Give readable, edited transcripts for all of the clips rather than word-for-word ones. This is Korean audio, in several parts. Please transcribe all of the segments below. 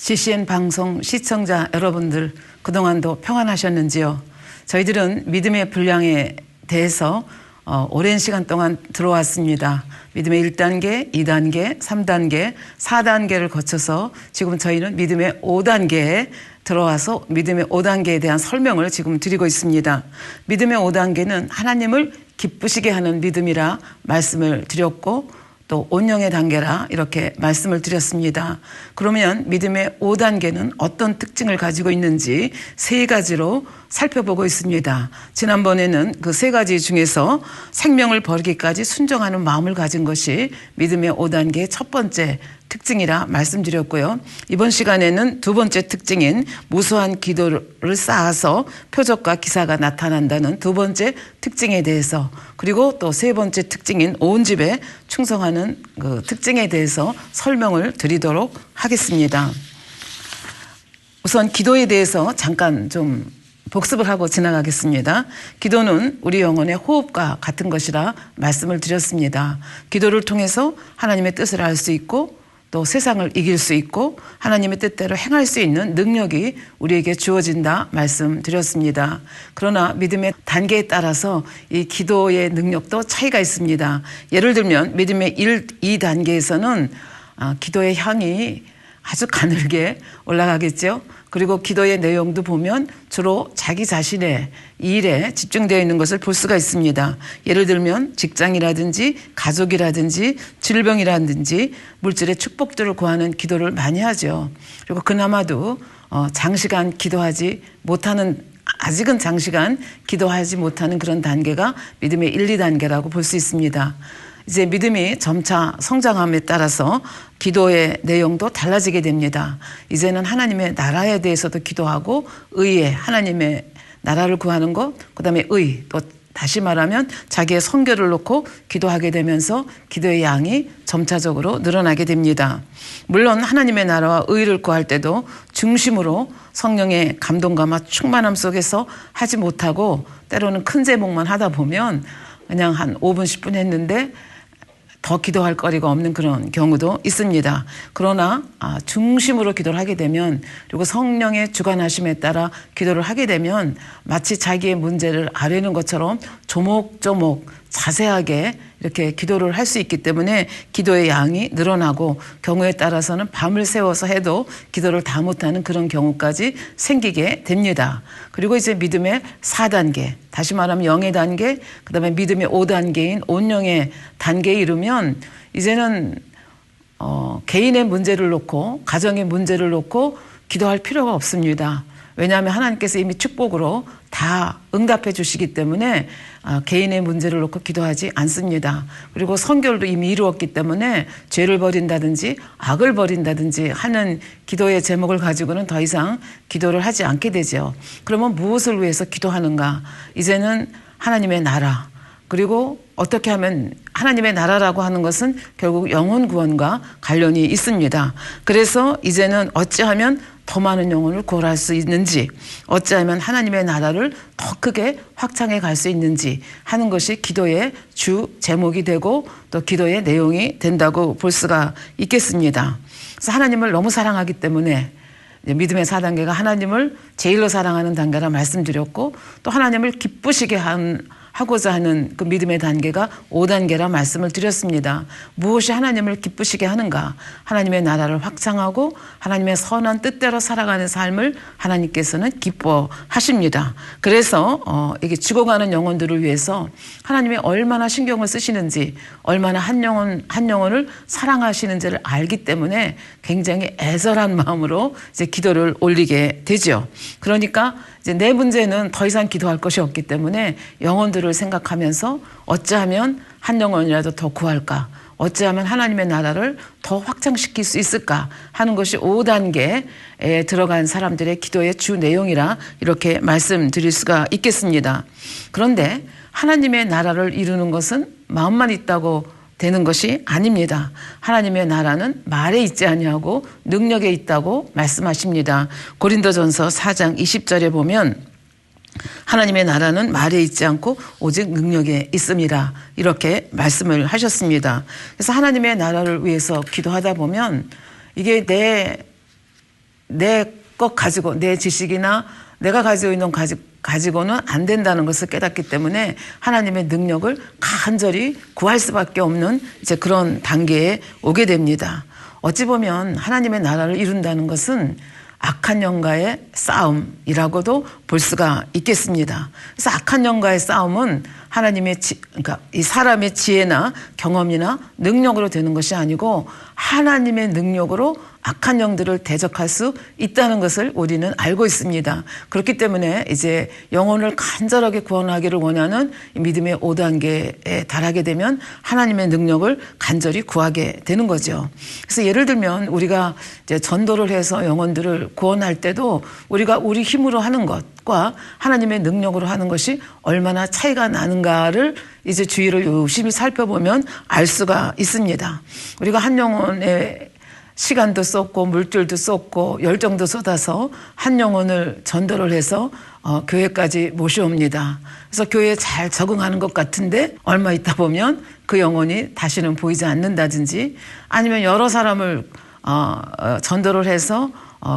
CCN 방송 시청자 여러분들, 그동안도 평안하셨는지요? 저희들은 믿음의 분량에 대해서 오랜 시간 동안 들어왔습니다. 믿음의 1단계, 2단계, 3단계, 4단계를 거쳐서 지금 저희는 믿음의 5단계에 들어와서 믿음의 5단계에 대한 설명을 지금 드리고 있습니다. 믿음의 5단계는 하나님을 기쁘시게 하는 믿음이라 말씀을 드렸고, 또 온영의 단계라 이렇게 말씀을 드렸습니다. 그러면 믿음의 5단계는 어떤 특징을 가지고 있는지 세 가지로 살펴보고 있습니다. 지난번에는 그 세 가지 중에서 생명을 버리기까지 순종하는 마음을 가진 것이 믿음의 5단계의 첫 번째 특징이라 말씀드렸고요. 이번 시간에는 두 번째 특징인 무수한 기도를 쌓아서 표적과 기사가 나타난다는 두 번째 특징에 대해서, 그리고 또 세 번째 특징인 온 집에 충성하는 그 특징에 대해서 설명을 드리도록 하겠습니다. 우선 기도에 대해서 잠깐 좀 복습을 하고 지나가겠습니다. 기도는 우리 영혼의 호흡과 같은 것이라 말씀을 드렸습니다. 기도를 통해서 하나님의 뜻을 알 수 있고, 또 세상을 이길 수 있고 하나님의 뜻대로 행할 수 있는 능력이 우리에게 주어진다 말씀드렸습니다. 그러나 믿음의 단계에 따라서 이 기도의 능력도 차이가 있습니다. 예를 들면 믿음의 1, 2단계에서는 기도의 향이 아주 가늘게 올라가겠죠. 그리고 기도의 내용도 보면 주로 자기 자신의 일에 집중되어 있는 것을 볼 수가 있습니다. 예를 들면 직장이라든지 가족이라든지 질병이라든지 물질의 축복들을 구하는 기도를 많이 하죠. 그리고 그나마도 장시간 기도하지 못하는, 아직은 장시간 기도하지 못하는 그런 단계가 믿음의 1, 2단계라고 볼 수 있습니다. 이제 믿음이 점차 성장함에 따라서 기도의 내용도 달라지게 됩니다. 이제는 하나님의 나라에 대해서도 기도하고, 의에 하나님의 나라를 구하는 것, 그다음에 의, 또 다시 말하면 자기의 선교를 놓고 기도하게 되면서 기도의 양이 점차적으로 늘어나게 됩니다. 물론 하나님의 나라와 의를 구할 때도 중심으로 성령의 감동과 충만함 속에서 하지 못하고, 때로는 큰 제목만 하다 보면 그냥 한 5분 10분 했는데 더 기도할 거리가 없는 그런 경우도 있습니다. 그러나 중심으로 기도를 하게 되면, 그리고 성령의 주관하심에 따라 기도를 하게 되면 마치 자기의 문제를 아뢰는 것처럼 조목조목 자세하게 이렇게 기도를 할 수 있기 때문에 기도의 양이 늘어나고, 경우에 따라서는 밤을 새워서 해도 기도를 다 못하는 그런 경우까지 생기게 됩니다. 그리고 이제 믿음의 4단계, 다시 말하면 영의 단계, 그 다음에 믿음의 5단계인 온영의 단계에 이르면 이제는 개인의 문제를 놓고, 가정의 문제를 놓고 기도할 필요가 없습니다. 왜냐하면 하나님께서 이미 축복으로 다 응답해 주시기 때문에 개인의 문제를 놓고 기도하지 않습니다. 그리고 선결도 이미 이루었기 때문에 죄를 버린다든지 악을 버린다든지 하는 기도의 제목을 가지고는 더 이상 기도를 하지 않게 되죠. 그러면 무엇을 위해서 기도하는가? 이제는 하나님의 나라, 그리고 어떻게 하면 하나님의 나라라고 하는 것은 결국 영혼 구원과 관련이 있습니다. 그래서 이제는 어찌하면 더 많은 영혼을 구원할 수 있는지, 어찌하면 하나님의 나라를 더 크게 확장해 갈 수 있는지 하는 것이 기도의 주 제목이 되고, 또 기도의 내용이 된다고 볼 수가 있겠습니다. 그래서 하나님을 너무 사랑하기 때문에 믿음의 4단계가 하나님을 제일로 사랑하는 단계라 말씀드렸고, 또 하나님을 기쁘시게 하고자 하는 그 믿음의 단계가 5단계라 말씀을 드렸습니다. 무엇이 하나님을 기쁘시게 하는가? 하나님의 나라를 확장하고 하나님의 선한 뜻대로 살아가는 삶을 하나님께서는 기뻐하십니다. 그래서 이게 죽어가는 영혼들을 위해서 하나님이 얼마나 신경을 쓰시는지, 얼마나 한 영혼을 사랑하시는지를 알기 때문에 굉장히 애절한 마음으로 이제 기도를 올리게 되죠. 그러니까 이제 내 문제는 더 이상 기도할 것이 없기 때문에 영혼들을 생각하면서 어찌하면 한 영혼이라도 더 구할까? 어찌하면 하나님의 나라를 더 확장시킬 수 있을까? 하는 것이 5단계에 들어간 사람들의 기도의 주 내용이라 이렇게 말씀드릴 수가 있겠습니다. 그런데 하나님의 나라를 이루는 것은 마음만 있다고 되는 것이 아닙니다. 하나님의 나라는 말에 있지 아니하고 능력에 있다고 말씀하십니다. 고린도전서 4장 20절에 보면 하나님의 나라는 말에 있지 않고 오직 능력에 있음이라 이렇게 말씀을 하셨습니다. 그래서 하나님의 나라를 위해서 기도하다 보면 이게 내 내 것 가지고 내 지식이나 내가 가지고 있는 가지고는 안 된다는 것을 깨닫기 때문에 하나님의 능력을 간절히 구할 수밖에 없는 이제 그런 단계에 오게 됩니다. 어찌 보면 하나님의 나라를 이룬다는 것은 악한 영과의 싸움이라고도 볼 수가 있겠습니다. 그래서 악한 영과의 싸움은 하나님의 그러니까 이 사람의 지혜나 경험이나 능력으로 되는 것이 아니고 하나님의 능력으로 악한 영들을 대적할 수 있다는 것을 우리는 알고 있습니다. 그렇기 때문에 이제 영혼을 간절하게 구원하기를 원하는 믿음의 5단계에 달하게 되면 하나님의 능력을 간절히 구하게 되는 거죠. 그래서 예를 들면 우리가 이제 전도를 해서 영혼들을 구원할 때도 우리가 우리 힘으로 하는 것과 하나님의 능력으로 하는 것이 얼마나 차이가 나는가를 이제 주위를 유심히 살펴보면 알 수가 있습니다. 우리가 한 영혼의 시간도 쏟고 물질도 쏟고 열정도 쏟아서 한 영혼을 전도를 해서 교회까지 모셔옵니다. 그래서 교회에 잘 적응하는 것 같은데 얼마 있다 보면 그 영혼이 다시는 보이지 않는다든지 아니면 여러 사람을 전도를 해서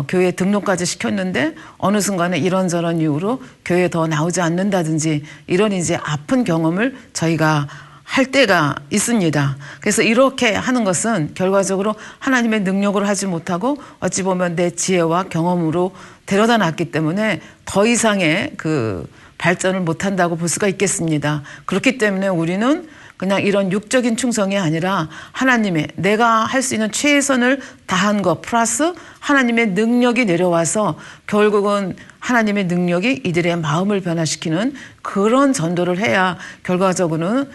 교회에 등록까지 시켰는데 어느 순간에 이런저런 이유로 교회에 더 나오지 않는다든지 이런 이제 아픈 경험을 저희가 할 때가 있습니다. 그래서 이렇게 하는 것은 결과적으로 하나님의 능력으로 하지 못하고 어찌 보면 내 지혜와 경험으로 데려다 놨기 때문에 더 이상의 그 발전을 못한다고 볼 수가 있겠습니다. 그렇기 때문에 우리는 그냥 이런 육적인 충성이 아니라 하나님의 내가 할 수 있는 최선을 다한 것 플러스 하나님의 능력이 내려와서 결국은 하나님의 능력이 이들의 마음을 변화시키는 그런 전도를 해야 결과적으로는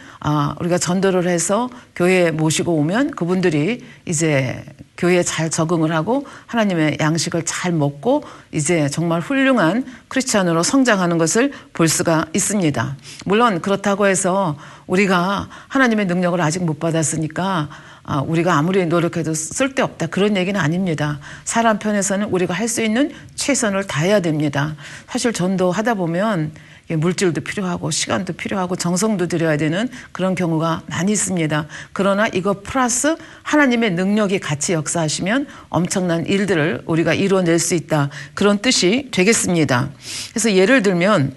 우리가 전도를 해서 교회에 모시고 오면 그분들이 이제 교회에 잘 적응을 하고 하나님의 양식을 잘 먹고 이제 정말 훌륭한 크리스찬으로 성장하는 것을 볼 수가 있습니다. 물론 그렇다고 해서 우리가 하나님의 능력을 아직 못 받았으니까 우리가 아무리 노력해도 쓸데없다 그런 얘기는 아닙니다. 사람 편에서는 우리가 할 수 있는 최선을 다해야 됩니다. 사실 전도하다 보면 물질도 필요하고 시간도 필요하고 정성도 들여야 되는 그런 경우가 많이 있습니다. 그러나 이거 플러스 하나님의 능력이 같이 역사하시면 엄청난 일들을 우리가 이루어낼 수 있다. 그런 뜻이 되겠습니다. 그래서 예를 들면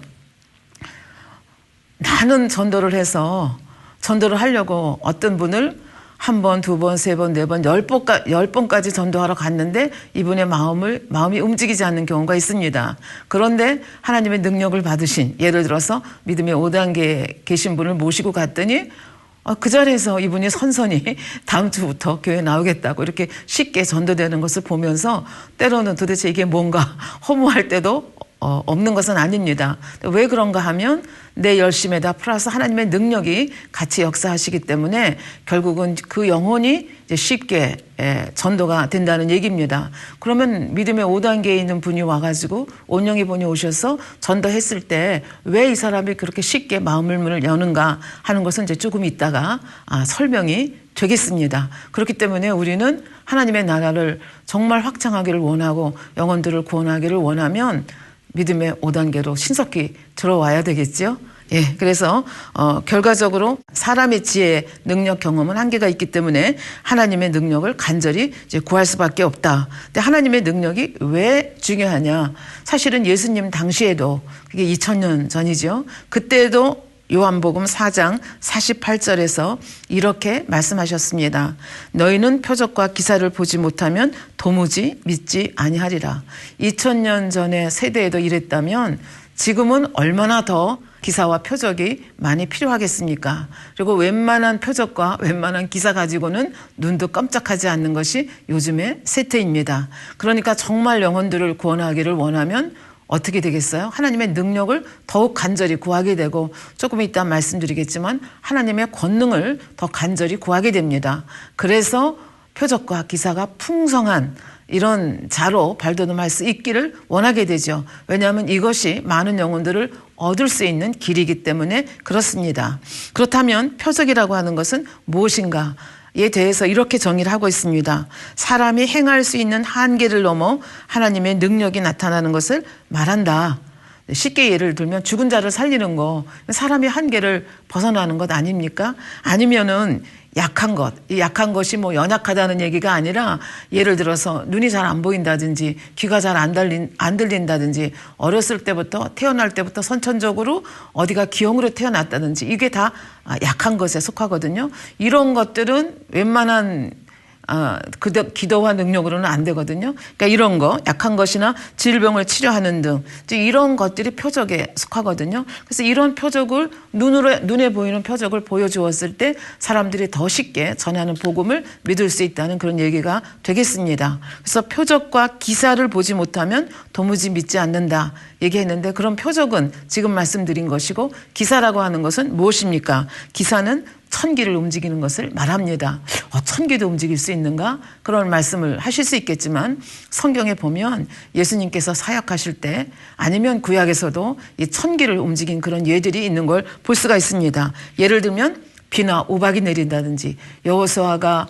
나는 전도를 해서 전도를 하려고 어떤 분을 한 번, 두 번, 세 번, 네 번, 10번까지 전도하러 갔는데 이분의 마음이 움직이지 않는 경우가 있습니다. 그런데 하나님의 능력을 받으신 예를 들어서 믿음의 5단계에 계신 분을 모시고 갔더니 그 자리에서 이분이 선선히 다음 주부터 교회 나오겠다고 이렇게 쉽게 전도되는 것을 보면서 때로는 도대체 이게 뭔가 허무할 때도 없는 것은 아닙니다. 왜 그런가 하면 내 열심에다 플러스 하나님의 능력이 같이 역사하시기 때문에 결국은 그 영혼이 이제 쉽게 전도가 된다는 얘기입니다. 그러면 믿음의 5단계에 있는 분이 와가지고 온영이 분이 오셔서 전도했을 때 왜 이 사람이 그렇게 쉽게 마음을 문을 여는가 하는 것은 이제 조금 있다가 설명이 되겠습니다. 그렇기 때문에 우리는 하나님의 나라를 정말 확장하기를 원하고 영혼들을 구원하기를 원하면 믿음의 5단계로 신속히 들어와야 되겠죠. 예, 그래서 결과적으로 사람의 지혜, 능력, 경험은 한계가 있기 때문에 하나님의 능력을 간절히 이제 구할 수밖에 없다. 근데 하나님의 능력이 왜 중요하냐? 사실은 예수님 당시에도 그게 2000년 전이죠. 그때도 요한복음 4장 48절에서 이렇게 말씀하셨습니다. 너희는 표적과 기사를 보지 못하면 도무지 믿지 아니하리라. 2000년 전의 세대에도 이랬다면 지금은 얼마나 더 기사와 표적이 많이 필요하겠습니까? 그리고 웬만한 표적과 웬만한 기사 가지고는 눈도 깜짝하지 않는 것이 요즘의 세태입니다. 그러니까 정말 영혼들을 구원하기를 원하면 어떻게 되겠어요? 하나님의 능력을 더욱 간절히 구하게 되고 조금 이따 말씀드리겠지만 하나님의 권능을 더 간절히 구하게 됩니다. 그래서 표적과 기사가 풍성한 이런 자로 발돋움할 수 있기를 원하게 되죠. 왜냐하면 이것이 많은 영혼들을 얻을 수 있는 길이기 때문에 그렇습니다. 그렇다면 표적이라고 하는 것은 무엇인가? 에 대해서 이렇게 정의를 하고 있습니다. 사람이 행할 수 있는 한계를 넘어 하나님의 능력이 나타나는 것을 말한다. 쉽게 예를 들면 죽은 자를 살리는 거, 사람이 한계를 벗어나는 것 아닙니까? 아니면은 약한 것, 이 약한 것이 뭐 연약하다는 얘기가 아니라 예를 들어서 눈이 잘 안 보인다든지 귀가 잘 안 들린다든지 어렸을 때부터 태어날 때부터 선천적으로 어디가 기형으로 태어났다든지 이게 다 약한 것에 속하거든요. 이런 것들은 웬만한 기도와 능력으로는 안 되거든요. 그러니까 이런 거, 약한 것이나 질병을 치료하는 등 이런 것들이 표적에 속하거든요. 그래서 이런 표적을 눈에 보이는 표적을 보여주었을 때 사람들이 더 쉽게 전하는 복음을 믿을 수 있다는 그런 얘기가 되겠습니다. 그래서 표적과 기사를 보지 못하면 도무지 믿지 않는다 얘기했는데, 그런 표적은 지금 말씀드린 것이고 기사라고 하는 것은 무엇입니까? 기사는 천기를 움직이는 것을 말합니다. 천기도 움직일 수 있는가? 그런 말씀을 하실 수 있겠지만 성경에 보면 예수님께서 사역하실 때 아니면 구약에서도 이 천기를 움직인 그런 예들이 있는 걸 볼 수가 있습니다. 예를 들면 비나 우박이 내린다든지, 여호수아가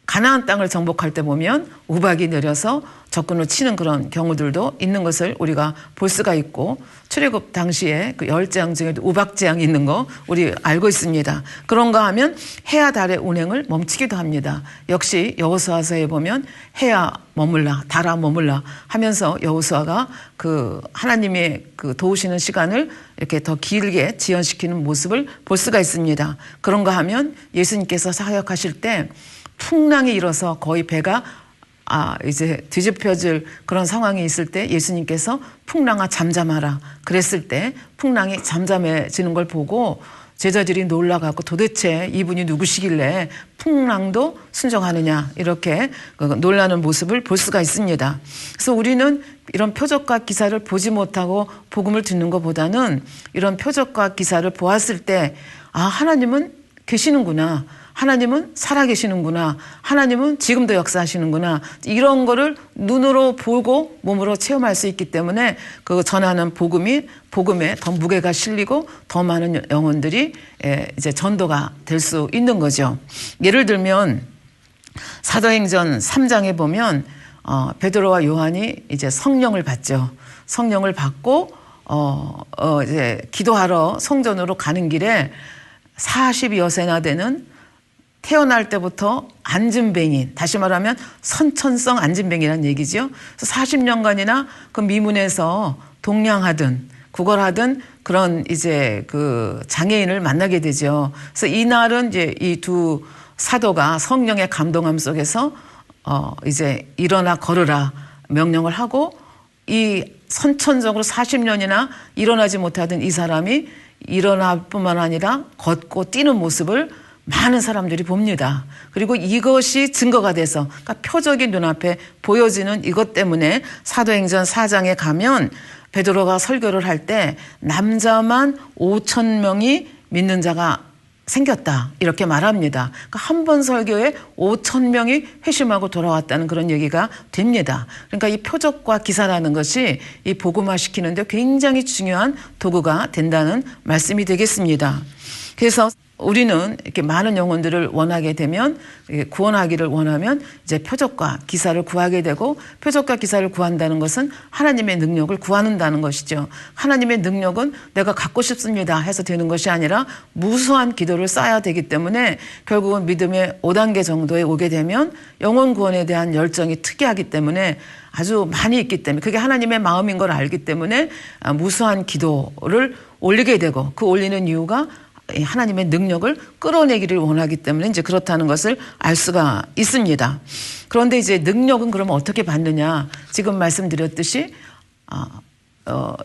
가나안 땅을 정복할 때 보면 우박이 내려서 적군을 치는 그런 경우들도 있는 것을 우리가 볼 수가 있고, 출애굽 당시에 그 10재앙 중에도 우박재앙이 있는 거 우리 알고 있습니다. 그런가 하면 해와 달의 운행을 멈추기도 합니다. 역시 여호수아서에 보면 해야 머물라 달아 머물라 하면서 여호수아가 하나님의 도우시는 시간을 이렇게 더 길게 지연시키는 모습을 볼 수가 있습니다. 그런가 하면 예수님께서 사역하실 때 풍랑이 일어서 거의 배가 이제 뒤집혀질 그런 상황이 있을 때 예수님께서 풍랑아 잠잠하라 그랬을 때 풍랑이 잠잠해지는 걸 보고 제자들이 놀라갖고 도대체 이분이 누구시길래 풍랑도 순종하느냐 이렇게 놀라는 모습을 볼 수가 있습니다. 그래서 우리는 이런 표적과 기사를 보지 못하고 복음을 듣는 것보다는 이런 표적과 기사를 보았을 때 하나님은 계시는구나, 하나님은 살아계시는구나, 하나님은 지금도 역사하시는구나, 이런 거를 눈으로 보고 몸으로 체험할 수 있기 때문에 그 전하는 복음에 더 무게가 실리고 더 많은 영혼들이 이제 전도가 될 수 있는 거죠. 예를 들면 사도행전 3장에 보면 베드로와 요한이 이제 성령을 받죠. 성령을 받고 이제 기도하러 성전으로 가는 길에 40여세나 되는 태어날 때부터 안진뱅이, 다시 말하면 선천성 안진뱅이라는 얘기죠. 그래서 40년간이나 그 미문에서 동냥하든 구걸하든 그런 이제 장애인을 만나게 되죠. 그래서 이날은 이제 이 두 사도가 성령의 감동함 속에서 이제 일어나 걸으라 명령을 하고, 이 선천적으로 40년이나 일어나지 못하던 이 사람이 일어날 뿐만 아니라 걷고 뛰는 모습을 많은 사람들이 봅니다. 그리고 이것이 증거가 돼서, 그러니까 표적이 눈앞에 보여지는 이것 때문에 사도행전 4장에 가면 베드로가 설교를 할 때 남자만 5,000명이 믿는 자가 생겼다 이렇게 말합니다. 그러니까 한 번 설교에 5,000명이 회심하고 돌아왔다는 그런 얘기가 됩니다. 그러니까 이 표적과 기사라는 것이 이 복음화시키는 데 굉장히 중요한 도구가 된다는 말씀이 되겠습니다. 그래서 우리는 이렇게 많은 영혼들을 원하게 되면, 구원하기를 원하면 이제 표적과 기사를 구하게 되고, 표적과 기사를 구한다는 것은 하나님의 능력을 구한다는 것이죠. 하나님의 능력은 내가 갖고 싶습니다 해서 되는 것이 아니라 무수한 기도를 쌓아야 되기 때문에 결국은 믿음의 5단계 정도에 오게 되면 영혼 구원에 대한 열정이 특이하기 때문에 아주 많이 있기 때문에, 그게 하나님의 마음인 걸 알기 때문에 무수한 기도를 올리게 되고, 그 올리는 이유가 하나님의 능력을 끌어내기를 원하기 때문에 이제 그렇다는 것을 알 수가 있습니다. 그런데 이제 능력은 그러면 어떻게 받느냐? 지금 말씀드렸듯이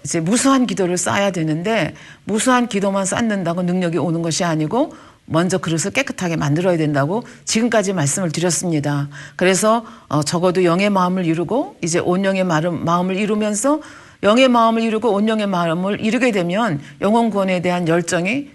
이제 무수한 기도를 쌓아야 되는데, 무수한 기도만 쌓는다고 능력이 오는 것이 아니고 먼저 그릇을 깨끗하게 만들어야 된다고 지금까지 말씀을 드렸습니다. 그래서 적어도 영의 마음을 이루고 이제 온영의 마음을 이루면서 영의 마음을 이루고 온영의 마음을 이루게 되면 영혼 구원에 대한 열정이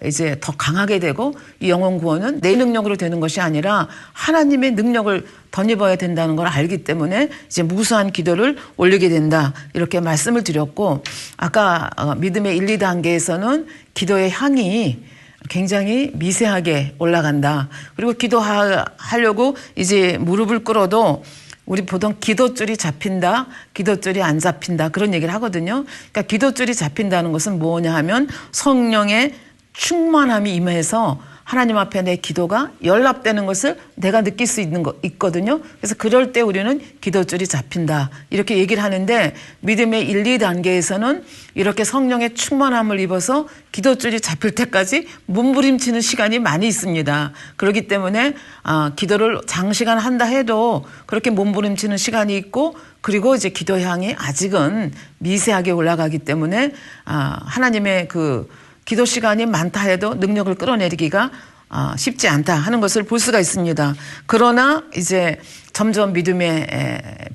이제 더 강하게 되고, 이 영혼 구원은 내 능력으로 되는 것이 아니라 하나님의 능력을 덧입어야 된다는 걸 알기 때문에 이제 무수한 기도를 올리게 된다 이렇게 말씀을 드렸고, 아까 믿음의 1, 2단계에서는 기도의 향이 굉장히 미세하게 올라간다. 그리고 기도하려고 이제 무릎을 꿇어도 우리 보통 기도줄이 잡힌다, 기도줄이 안 잡힌다 그런 얘기를 하거든요. 그러니까 기도줄이 잡힌다는 것은 뭐냐 하면 성령의 충만함이 임해서 하나님 앞에 내 기도가 연락되는 것을 내가 느낄 수 있거든요. 그래서 그럴 때 우리는 기도줄이 잡힌다 이렇게 얘기를 하는데, 믿음의 1, 2단계에서는 이렇게 성령의 충만함을 입어서 기도줄이 잡힐 때까지 몸부림치는 시간이 많이 있습니다. 그렇기 때문에 기도를 장시간 한다 해도 그렇게 몸부림치는 시간이 있고, 그리고 이제 기도 향이 아직은 미세하게 올라가기 때문에 하나님의 그 기도 시간이 많다 해도 능력을 끌어내리기가 쉽지 않다 하는 것을 볼 수가 있습니다. 그러나 이제 점점 믿음의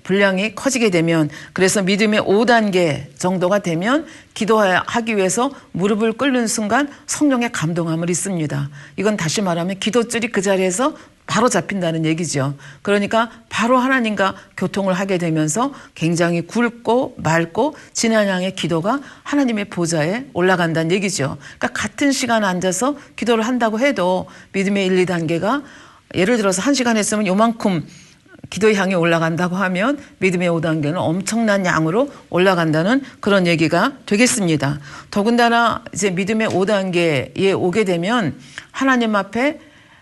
분량이 커지게 되면, 그래서 믿음의 5단계 정도가 되면 기도하기 위해서 무릎을 꿇는 순간 성령의 감동함을 있습니다. 이건 다시 말하면 기도줄이 그 자리에서 바로 잡힌다는 얘기죠. 그러니까 바로 하나님과 교통을 하게 되면서 굉장히 굵고 맑고 지난 양의 기도가 하나님의 보좌에 올라간다는 얘기죠. 그러니까 같은 시간 앉아서 기도를 한다고 해도 믿음의 1, 2단계가 예를 들어서 1시간 했으면 요만큼 기도 향이 올라간다고 하면 믿음의 5단계는 엄청난 양으로 올라간다는 그런 얘기가 되겠습니다. 더군다나 이제 믿음의 5단계에 오게 되면 하나님 앞에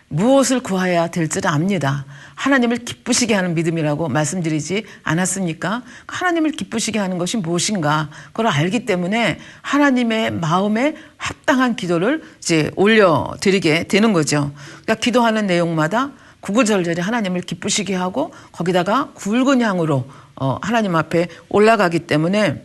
무엇을 구해야 될지를 압니다. 하나님을 기쁘시게 하는 믿음이라고 말씀드리지 않았습니까? 하나님을 기쁘시게 하는 것이 무엇인가 그걸 알기 때문에 하나님의 마음에 합당한 기도를 이제 올려드리게 되는 거죠. 그러니까 기도하는 내용마다 구구절절히 하나님을 기쁘시게 하고 거기다가 굵은 향으로 하나님 앞에 올라가기 때문에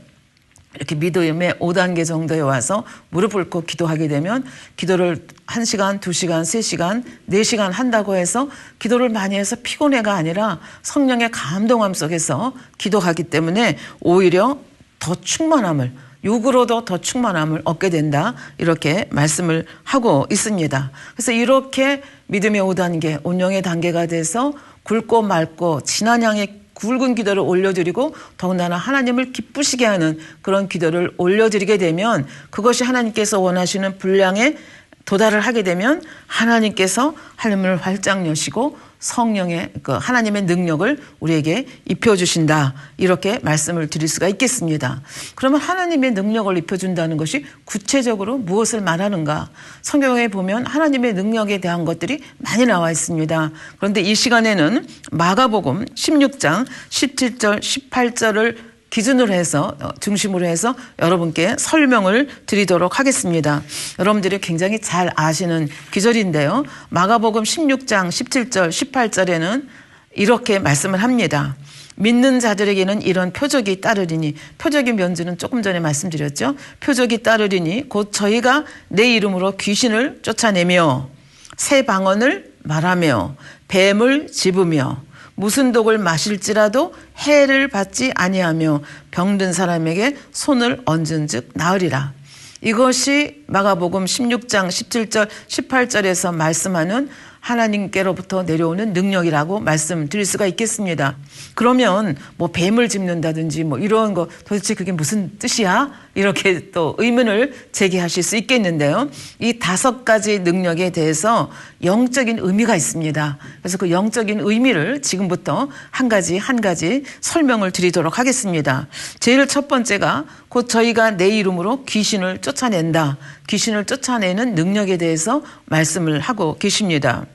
이렇게 믿음의 5단계 정도에 와서 무릎 꿇고 기도하게 되면 기도를 1시간, 2시간, 3시간, 4시간 한다고 해서 기도를 많이 해서 피곤해가 아니라 성령의 감동함 속에서 기도하기 때문에 오히려 더 충만함을, 육으로도 더 충만함을 얻게 된다 이렇게 말씀을 하고 있습니다. 그래서 이렇게 믿음의 5단계, 온영의 단계가 돼서 굵고 맑고 진한 향의 굵은 기도를 올려드리고 더군다나 하나님을 기쁘시게 하는 그런 기도를 올려드리게 되면 그것이 하나님께서 원하시는 분량에 도달을 하게 되면 하나님께서 하늘을 활짝 여시고 성령의 그 하나님의 능력을 우리에게 입혀주신다 이렇게 말씀을 드릴 수가 있겠습니다. 그러면 하나님의 능력을 입혀준다는 것이 구체적으로 무엇을 말하는가? 성경에 보면 하나님의 능력에 대한 것들이 많이 나와 있습니다. 그런데 이 시간에는 마가복음 16장 17절 18절을 기준으로 해서 중심으로 해서 여러분께 설명을 드리도록 하겠습니다. 여러분들이 굉장히 잘 아시는 기절인데요. 마가복음 16장 17절 18절에는 이렇게 말씀을 합니다. 믿는 자들에게는 이런 표적이 따르리니, 표적의 면주는 조금 전에 말씀드렸죠. 표적이 따르리니 곧 저희가 내 이름으로 귀신을 쫓아내며 새 방언을 말하며 뱀을 집으며 무슨 독을 마실지라도 해를 받지 아니하며 병든 사람에게 손을 얹은즉 나으리라. 이것이 마가복음 16장 17절 18절에서 말씀하는 하나님께로부터 내려오는 능력이라고 말씀드릴 수가 있겠습니다. 그러면 뭐 뱀을 짚는다든지 뭐 이런 거 도대체 그게 무슨 뜻이야? 이렇게 또 의문을 제기하실 수 있겠는데요. 이 5가지 능력에 대해서 영적인 의미가 있습니다. 그래서 그 영적인 의미를 지금부터 한 가지 설명을 드리도록 하겠습니다. 제일 첫 번째가 곧 저희가 내 이름으로 귀신을 쫓아낸다. 귀신을 쫓아내는 능력에 대해서 말씀을 하고 계십니다.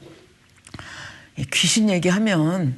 귀신 얘기하면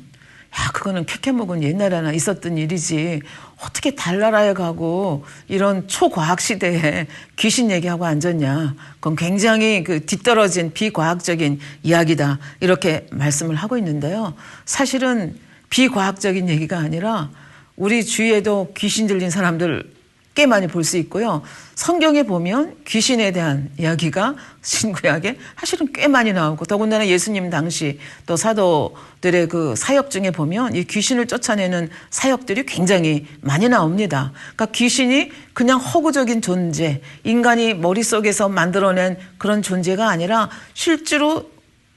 그거는 캐캐묵은 옛날에나 있었던 일이지 어떻게 달나라에 가고 이런 초과학 시대에 귀신 얘기하고 앉았냐. 그건 굉장히 그 뒤떨어진 비과학적인 이야기다. 이렇게 말씀을 하고 있는데요. 사실은 비과학적인 얘기가 아니라 우리 주위에도 귀신 들린 사람들 꽤 많이 볼 수 있고요. 성경에 보면 귀신에 대한 이야기가 신구약에 사실은 꽤 많이 나오고 더군다나 예수님 당시 또 사도들의 그 사역 중에 보면 이 귀신을 쫓아내는 사역들이 굉장히 많이 나옵니다. 그러니까 귀신이 그냥 허구적인 존재, 인간이 머릿속에서 만들어낸 그런 존재가 아니라 실제로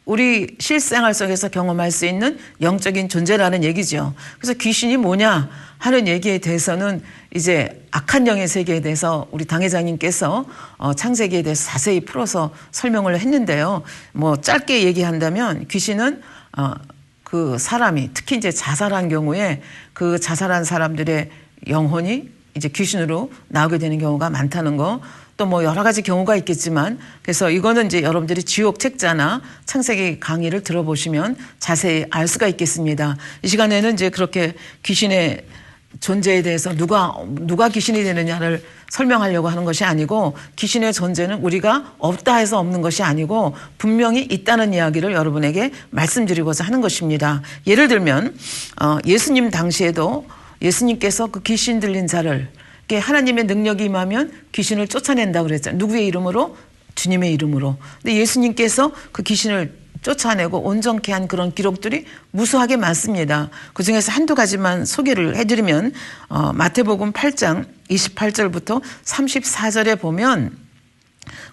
우리 실생활 속에서 경험할 수 있는 영적인 존재라는 얘기죠. 그래서 귀신이 뭐냐 하는 얘기에 대해서는 이제 악한 영의 세계에 대해서 우리 당회장님께서 창세기에 대해서 자세히 풀어서 설명을 했는데요. 뭐 짧게 얘기한다면 귀신은 그 사람이 특히 이제 자살한 경우에 그 자살한 사람들의 영혼이 이제 귀신으로 나오게 되는 경우가 많다는 거, 또 뭐 여러 가지 경우가 있겠지만, 그래서 이거는 이제 여러분들이 지옥 책자나 창세기 강의를 들어보시면 자세히 알 수가 있겠습니다. 이 시간에는 이제 그렇게 귀신의 존재에 대해서 누가 귀신이 되느냐를 설명하려고 하는 것이 아니고, 귀신의 존재는 우리가 없다 해서 없는 것이 아니고 분명히 있다는 이야기를 여러분에게 말씀드리고자 하는 것입니다. 예를 들면 예수님 당시에도 예수님께서 그 귀신 들린 자를, 하나님의 능력이 임하면 귀신을 쫓아낸다고 그랬잖아요. 누구의 이름으로? 주님의 이름으로. 근데 예수님께서 그 귀신을 쫓아내고 온전케 한 그런 기록들이 무수하게 많습니다. 그중에서 한두 가지만 소개를 해드리면 마태복음 8장 28절부터 34절에 보면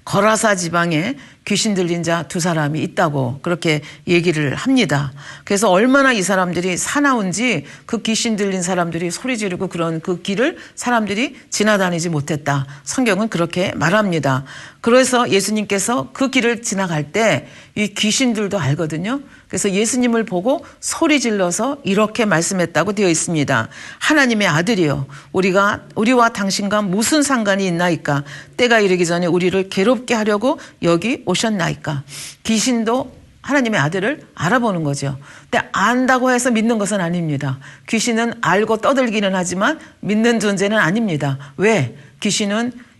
거라사 지방에 귀신 들린 자 두 사람이 있다고 그렇게 얘기를 합니다. 그래서 얼마나 이 사람들이 사나운지 그 귀신 들린 사람들이 소리 지르고 그런 그 길을 사람들이 지나다니지 못했다. 성경은 그렇게 말합니다. 그래서 예수님께서 그 길을 지나갈 때 이 귀신들도 알거든요. 그래서 예수님을 보고 소리 질러서 이렇게 말씀했다고 되어 있습니다. 하나님의 아들이여, 우리와 당신과 무슨 상관이 있나이까? 때가 이르기 전에 우리를 괴롭게 하려고 여기 오셨나이까? 귀신도 하나님의 아들을 알아보는 거죠. 근데 안다고 해서 믿는 것은 아닙니다. 귀신은 알고 떠들기는 하지만 믿는 존재는 아닙니다. 왜?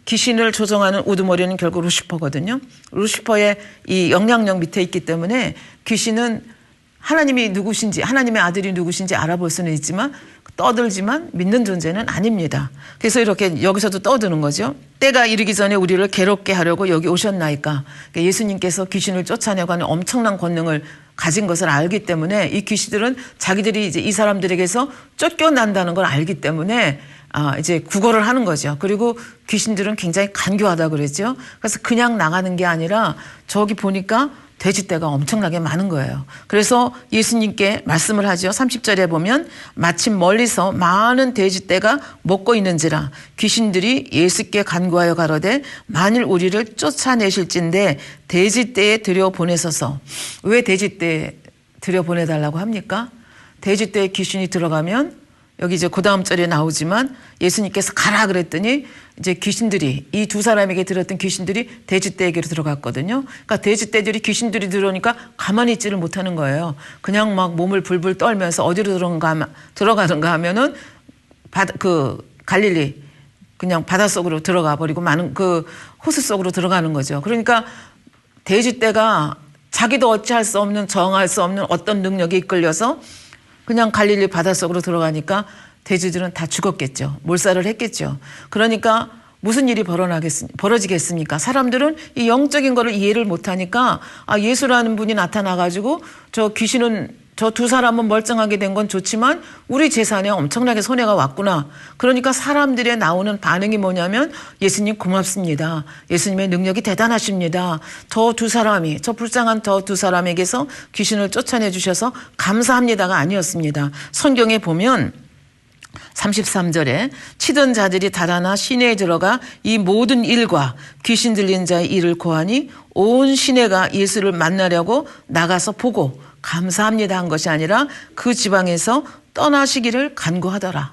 귀신을 조종하는 우두머리는 결국 루시퍼거든요. 루시퍼의 이 영향력 밑에 있기 때문에 귀신은 하나님이 누구신지, 하나님의 아들이 누구신지 알아볼 수는 있지만 떠들지만 믿는 존재는 아닙니다. 그래서 이렇게 여기서도 떠드는 거죠. 때가 이르기 전에 우리를 괴롭게 하려고 여기 오셨나이까? 그러니까 예수님께서 귀신을 쫓아내고 하는 엄청난 권능을 가진 것을 알기 때문에 이 귀신들은 자기들이 이제 이 사람들에게서 쫓겨난다는 걸 알기 때문에 이제 구걸을 하는 거죠. 그리고 귀신들은 굉장히 간교하다 그랬죠. 그래서 그냥 나가는 게 아니라 저기 보니까 돼지떼가 엄청나게 많은 거예요. 그래서 예수님께 말씀을 하죠. 30절에 보면 마침 멀리서 많은 돼지떼가 먹고 있는지라 귀신들이 예수께 간구하여 가로되 만일 우리를 쫓아내실진데 돼지떼에 들여보내소서. 왜 돼지떼에 들여보내달라고 합니까? 돼지떼에 귀신이 들어가면 여기 이제 그 다음 절에 나오지만 예수님께서 가라 그랬더니 이제 귀신들이, 이 두 사람에게 들었던 귀신들이 돼지떼에게로 들어갔거든요. 그러니까 돼지떼들이 귀신들이 들어오니까 가만히 있지를 못하는 거예요. 그냥 막 몸을 불불 떨면서 어디로 들어가는가 하면은 갈릴리 그냥 바닷속으로 들어가 버리고 많은 그 호수 속으로 들어가는 거죠. 그러니까 돼지떼가 자기도 어찌할 수 없는, 정할 수 없는 어떤 능력에 이끌려서 그냥 갈릴리 바닷속으로 들어가니까 돼지들은 다 죽었겠죠. 몰살을 했겠죠. 그러니까 무슨 일이 벌어지겠습니까? 사람들은 이 영적인 거를 이해를 못하니까 예수라는 분이 나타나가지고 저 두 사람은 멀쩡하게 된 건 좋지만 우리 재산에 엄청나게 손해가 왔구나. 그러니까 사람들의 나오는 반응이 뭐냐면 예수님 고맙습니다. 예수님의 능력이 대단하십니다. 저 불쌍한 저 두 사람에게서 귀신을 쫓아내 주셔서 감사합니다가 아니었습니다. 성경에 보면 33절에 치던 자들이 달아나 시내에 들어가 이 모든 일과 귀신 들린 자의 일을 고하니 온 시내가 예수를 만나려고 나가서 보고 감사합니다 한 것이 아니라 그 지방에서 떠나시기를 간구하더라.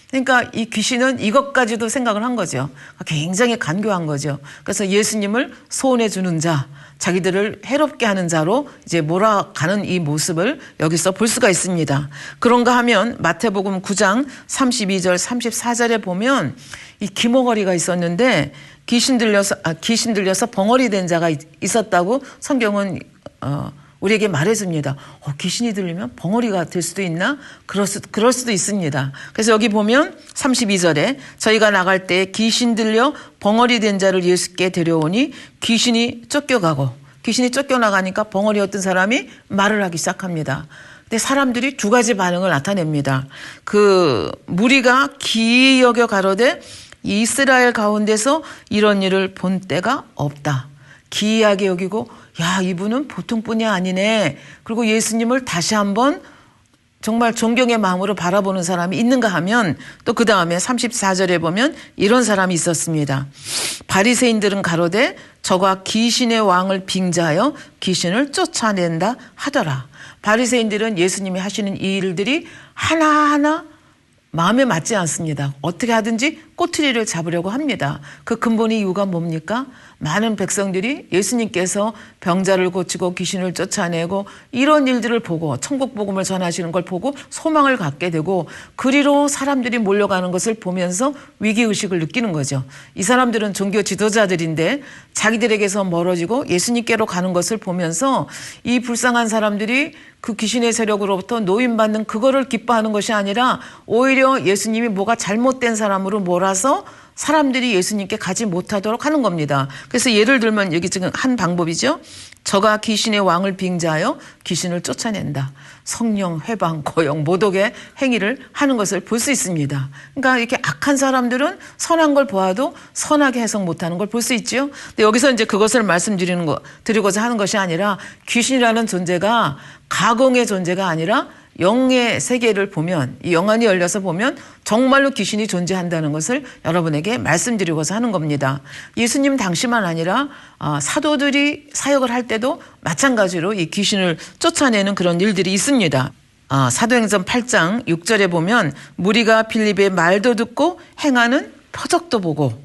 그러니까 이 귀신은 이것까지도 생각을 한 거죠. 굉장히 간교한 거죠. 그래서 예수님을 소원해 주는 자, 자기들을 해롭게 하는 자로 이제 몰아가는 이 모습을 여기서 볼 수가 있습니다. 그런가 하면 마태복음 9장 32절 34절에 보면 이 기모거리가 있었는데 귀신 들려서 벙어리 된 자가 있었다고 성경은 우리에게 말해줍니다. 귀신이 들리면 벙어리가 될 수도 있나? 그럴 수도 있습니다. 그래서 여기 보면 32절에 저희가 나갈 때 귀신 들려 벙어리 된 자를 예수께 데려오니 귀신이 쫓겨나가니까 벙어리였던 사람이 말을 하기 시작합니다. 근데 사람들이 두 가지 반응을 나타냅니다. 그 무리가 기이 여겨 가로되 이스라엘 가운데서 이런 일을 본 때가 없다. 기이하게 여기고 이분은 보통 분이 아니네. 그리고 예수님을 다시 한번 정말 존경의 마음으로 바라보는 사람이 있는가 하면 또 그 다음에 34절에 보면 이런 사람이 있었습니다. 바리새인들은 가로되 저가 귀신의 왕을 빙자하여 귀신을 쫓아낸다 하더라. 바리새인들은 예수님이 하시는 이 일들이 하나하나 마음에 맞지 않습니다. 어떻게 하든지 꼬투리를 잡으려고 합니다. 그 근본의 이유가 뭡니까? 많은 백성들이 예수님께서 병자를 고치고 귀신을 쫓아내고 이런 일들을 보고 천국 복음을 전하시는 걸 보고 소망을 갖게 되고 그리로 사람들이 몰려가는 것을 보면서 위기의식을 느끼는 거죠. 이 사람들은 종교 지도자들인데 자기들에게서 멀어지고 예수님께로 가는 것을 보면서 이 불쌍한 사람들이 그 귀신의 세력으로부터 노임받는 그거를 기뻐하는 것이 아니라 오히려 예수님이 뭐가 잘못된 사람으로 몰아서 사람들이 예수님께 가지 못하도록 하는 겁니다. 그래서 예를 들면 여기 지금 한 방법이죠. 저가 귀신의 왕을 빙자하여 귀신을 쫓아낸다. 성령, 회방, 고용, 모독의 행위를 하는 것을 볼 수 있습니다. 그러니까 이렇게 악한 사람들은 선한 걸 보아도 선하게 해석 못하는 걸 볼 수 있죠. 근데 여기서 이제 그것을 드리고자 하는 것이 아니라 귀신이라는 존재가 가공의 존재가 아니라 영의 세계를 보면 이 영안이 열려서 보면 정말로 귀신이 존재한다는 것을 여러분에게 말씀드리고자 하는 겁니다. 예수님 당시만 아니라 사도들이 사역을 할 때도 마찬가지로 이 귀신을 쫓아내는 그런 일들이 있습니다. 사도행전 8장 6절에 보면 무리가 빌립의 말도 듣고 행하는 표적도 보고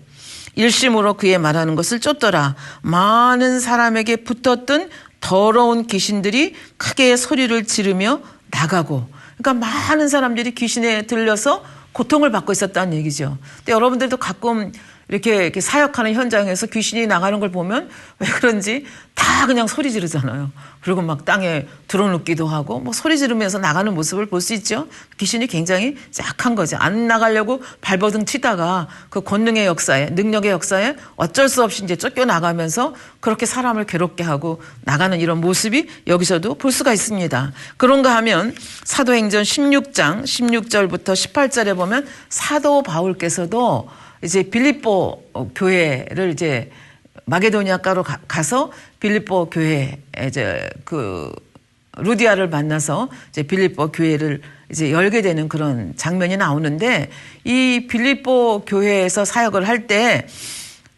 일심으로 그의 말하는 것을 쫓더라. 많은 사람에게 붙었던 더러운 귀신들이 크게 소리를 지르며 나가고, 그러니까 많은 사람들이 귀신에 들려서 고통을 받고 있었다는 얘기죠. 근데 여러분들도 가끔 이렇게 사역하는 현장에서 귀신이 나가는 걸 보면 왜 그런지 다 그냥 소리 지르잖아요. 그리고 막 땅에 드러눕기도 하고 뭐 소리 지르면서 나가는 모습을 볼 수 있죠. 귀신이 굉장히 약한 거죠. 안 나가려고 발버둥 치다가 그 권능의 역사에, 능력의 역사에 어쩔 수 없이 이제 쫓겨나가면서 그렇게 사람을 괴롭게 하고 나가는 이런 모습이 여기서도 볼 수가 있습니다. 그런가 하면 사도행전 16장 16절부터 18절에 보면 사도 바울께서도 이제 빌립보 교회를 이제 마게도니아가로 가서 빌립보 교회 이제 그 루디아를 만나서 이제 빌립보 교회를 이제 열게 되는 그런 장면이 나오는데 이 빌립보 교회에서 사역을 할 때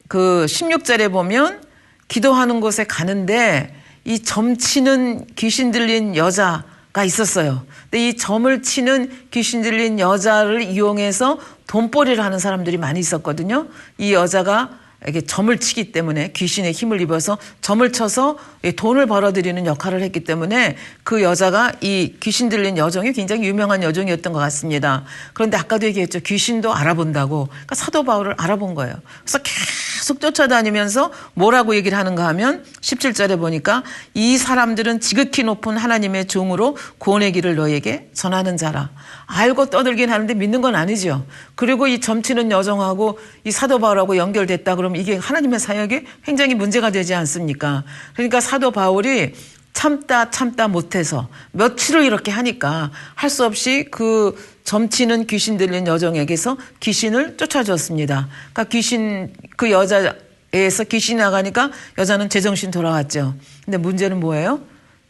그 16절에 보면 기도하는 곳에 가는데 이 점치는 귀신 들린 여자가 있었어요. 근데 이 점을 치는 귀신 들린 여자를 이용해서 돈벌이를 하는 사람들이 많이 있었거든요. 이 여자가 이게 점을 치기 때문에 귀신의 힘을 입어서 점을 쳐서 돈을 벌어들이는 역할을 했기 때문에 그 여자가 이 귀신 들린 여종이 굉장히 유명한 여종이었던 것 같습니다. 그런데 아까도 얘기했죠. 귀신도 알아본다고. 그러니까 사도 바울을 알아본 거예요. 그래서 계속 쫓아다니면서 뭐라고 얘기를 하는가 하면 17절에 보니까 이 사람들은 지극히 높은 하나님의 종으로 구원의 길을 너에게 전하는 자라. 알고 떠들긴 하는데 믿는 건 아니죠. 그리고 이 점치는 여종하고 이 사도 바울하고 연결됐다 그러면 이게 하나님의 사역에 굉장히 문제가 되지 않습니까? 그러니까 사도 바울이 참다 못해서 며칠을 이렇게 하니까 할 수 없이 그 점치는 귀신 들린 여종에게서 귀신을 쫓아줬습니다. 그러니까 그 여자에서 귀신이 나가니까 여자는 제정신 돌아왔죠. 근데 문제는 뭐예요?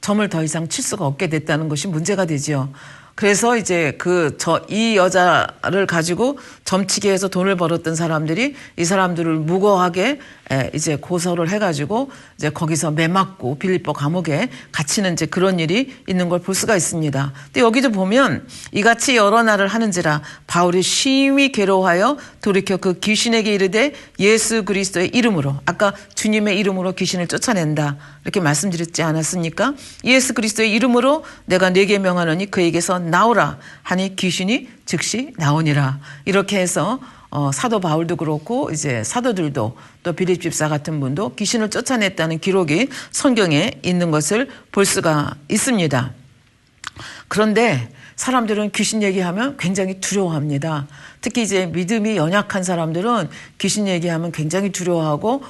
점을 더 이상 칠 수가 없게 됐다는 것이 문제가 되죠. 그래서 이제 이 여자를 가지고 점치게 해서 돈을 벌었던 사람들이 이 사람들을 무고하게 이제 고소를 해가지고 이제 거기서 매맞고 빌립보 감옥에 갇히는 이제 그런 일이 있는 걸 볼 수가 있습니다. 근데 여기도 보면 이같이 여러 날을 하는지라 바울이 심히 괴로워하여 돌이켜 그 귀신에게 이르되 예수 그리스도의 이름으로, 아까 주님의 이름으로 귀신을 쫓아낸다 이렇게 말씀드렸지 않았습니까? 예수 그리스도의 이름으로 내가 네게 명하노니 그에게서 나오라 하니 귀신이 즉시 나오니라. 이렇게 해서 사도 바울도 그렇고 이제 사도들도 또 빌립 집사 같은 분도 귀신을 쫓아냈다는 기록이 성경에 있는 것을 볼 수가 있습니다. 그런데 사람들은 귀신 얘기하면 굉장히 두려워합니다. 특히 이제 믿음이 연약한 사람들은 귀신 얘기하면 굉장히 두려워하고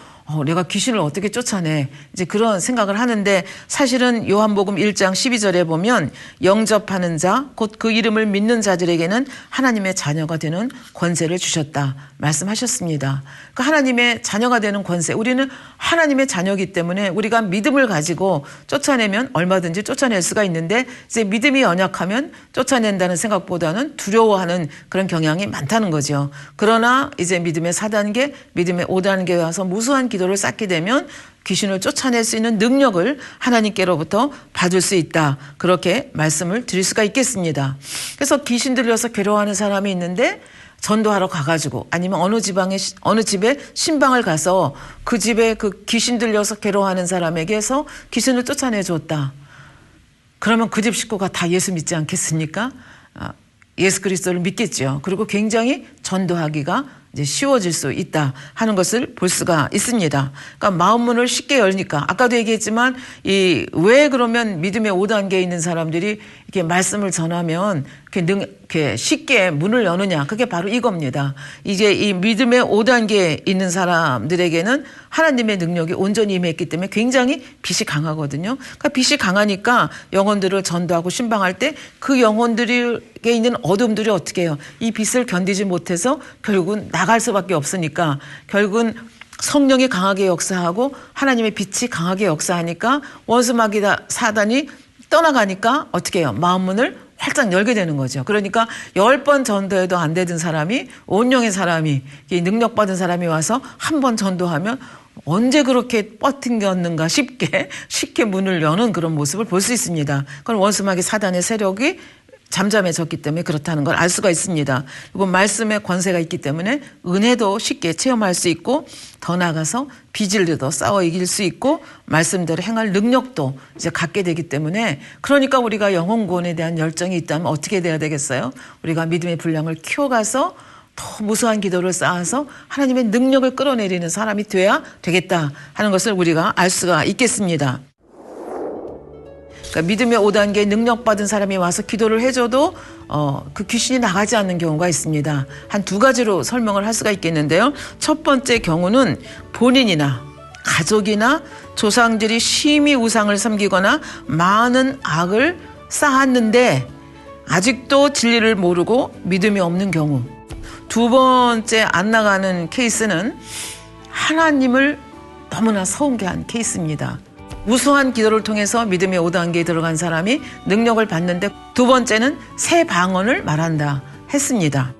내가 귀신을 어떻게 쫓아내? 이제 그런 생각을 하는데 사실은 요한복음 1장 12절에 보면 영접하는 자, 곧 그 이름을 믿는 자들에게는 하나님의 자녀가 되는 권세를 주셨다 말씀하셨습니다. 그 하나님의 자녀가 되는 권세, 우리는 하나님의 자녀이기 때문에 우리가 믿음을 가지고 쫓아내면 얼마든지 쫓아낼 수가 있는데 이제 믿음이 연약하면 쫓아낸다는 생각보다는 두려워하는 그런 경향이 많다는 거죠. 그러나 이제 믿음의 4단계, 믿음의 5단계에 와서 무수한 기도 기도를 쌓게 되면 귀신을 쫓아낼 수 있는 능력을 하나님께로부터 받을 수 있다. 그렇게 말씀을 드릴 수가 있겠습니다. 그래서 귀신 들려서 괴로워하는 사람이 있는데 전도하러 가가지고 아니면 어느 집에 신방을 가서 그 집에 그 귀신 들려서 괴로워하는 사람에게서 귀신을 쫓아내 줬다. 그러면 그 집 식구가 다 예수 믿지 않겠습니까? 예수 그리스도를 믿겠죠. 그리고 굉장히 전도하기가 이제 쉬워질 수 있다 하는 것을 볼 수가 있습니다. 그러니까 마음 문을 쉽게 열니까 아까도 얘기했지만 왜 그러면 믿음의 5단계에 있는 사람들이 이렇게 말씀을 전하면 이렇게 쉽게 문을 여느냐, 그게 바로 이겁니다. 이제 이 믿음의 5단계에 있는 사람들에게는 하나님의 능력이 온전히 임했기 때문에 굉장히 빛이 강하거든요. 그러니까 빛이 강하니까 영혼들을 전도하고 신방할 때 그 영혼들에게 있는 어둠들이 어떻게 해요? 이 빛을 견디지 못해서 결국은 나갈 수밖에 없으니까 결국은 성령이 강하게 역사하고 하나님의 빛이 강하게 역사하니까 원수마귀다 사단이 떠나가니까 어떻게 해요? 마음 문을 활짝 열게 되는 거죠. 그러니까 10번 전도해도 안 되던 사람이, 온영의 사람이, 능력받은 사람이 와서 한 번 전도하면 언제 그렇게 버틴겼는가 쉽게 문을 여는 그런 모습을 볼 수 있습니다. 그건 원수마귀 사단의 세력이 잠잠해졌기 때문에 그렇다는 걸 알 수가 있습니다. 그리고 말씀의 권세가 있기 때문에 은혜도 쉽게 체험할 수 있고 더 나아가서 비질도 싸워 이길 수 있고 말씀대로 행할 능력도 이제 갖게 되기 때문에 그러니까 우리가 영혼 구원에 대한 열정이 있다면 어떻게 돼야 되겠어요? 우리가 믿음의 분량을 키워가서 더 무수한 기도를 쌓아서 하나님의 능력을 끌어내리는 사람이 돼야 되겠다 하는 것을 우리가 알 수가 있겠습니다. 그러니까 믿음의 5단계 능력받은 사람이 와서 기도를 해줘도 그 귀신이 나가지 않는 경우가 있습니다. 한 2가지로 설명을 할 수가 있겠는데요. 첫 번째 경우는 본인이나 가족이나 조상들이 심히 우상을 섬기거나 많은 악을 쌓았는데 아직도 진리를 모르고 믿음이 없는 경우. 2번째 안 나가는 케이스는 하나님을 너무나 서운게한 케이스입니다. 우수한 기도를 통해서 믿음의 5단계에 들어간 사람이 능력을 받는데 2번째는 새 방언을 말한다 했습니다.